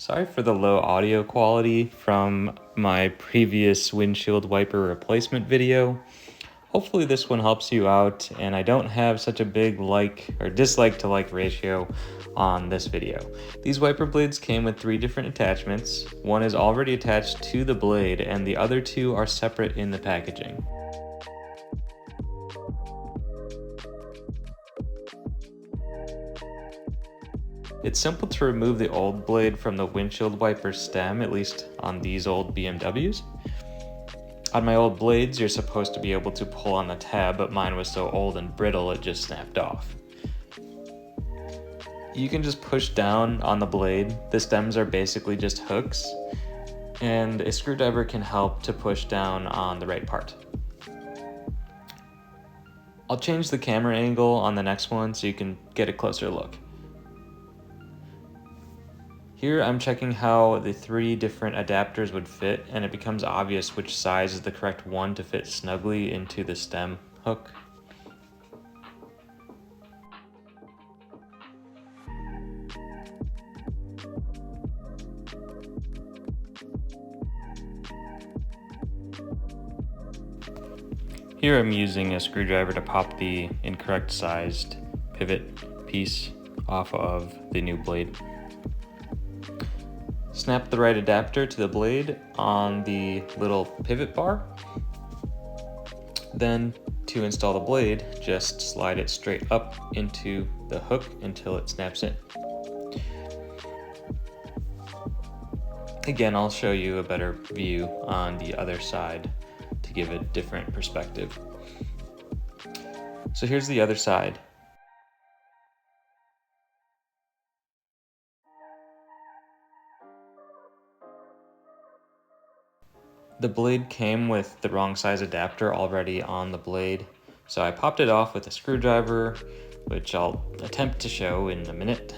Sorry for the low audio quality from my previous windshield wiper replacement video. Hopefully this one helps you out and I don't have such a big like or dislike to like ratio on this video. These wiper blades came with 3 different attachments. One is already attached to the blade and the other 2 are separate in the packaging. It's simple to remove the old blade from the windshield wiper stem, at least on these old BMWs. On my old blades, you're supposed to be able to pull on the tab, but mine was so old and brittle it just snapped off. You can just push down on the blade. The stems are basically just hooks, and a screwdriver can help to push down on the right part. I'll change the camera angle on the next one so you can get a closer look. Here I'm checking how the 3 different adapters would fit, and it becomes obvious which size is the correct one to fit snugly into the stem hook. Here I'm using a screwdriver to pop the incorrect sized pivot piece off of the new blade. Snap the right adapter to the blade on the little pivot bar. Then to install the blade, just slide it straight up into the hook until it snaps in. Again, I'll show you a better view on the other side to give a different perspective. So here's the other side. The blade came with the wrong size adapter already on the blade, so I popped it off with a screwdriver, which I'll attempt to show in a minute.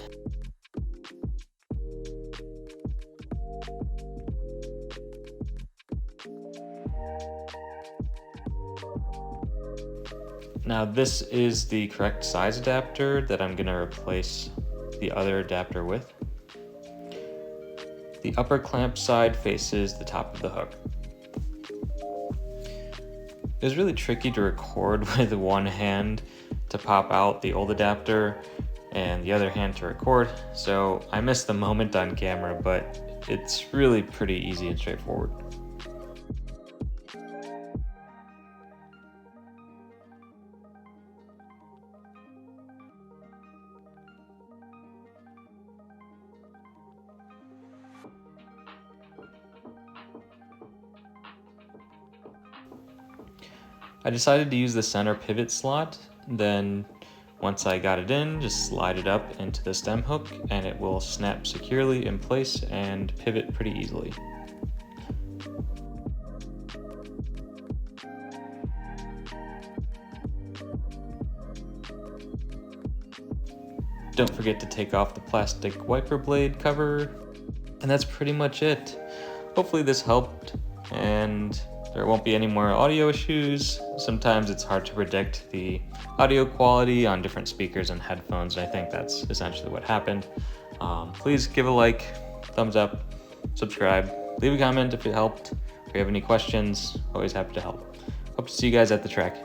Now this is the correct size adapter that I'm going to replace the other adapter with. The upper clamp side faces the top of the hook. It was really tricky to record with one hand to pop out the old adapter and the other hand to record, so I missed the moment on camera, but it's really pretty easy and straightforward. I decided to use the center pivot slot, then once I got it in, just slide it up into the stem hook and it will snap securely in place and pivot pretty easily. Don't forget to take off the plastic wiper blade cover, and that's pretty much it. Hopefully this helped and there won't be any more audio issues. Sometimes it's hard to predict the audio quality on different speakers and headphones, and I think that's essentially what happened. Please give a like, thumbs up, subscribe, leave a comment if it helped. If you have any questions, always happy to help. Hope to see you guys at the track.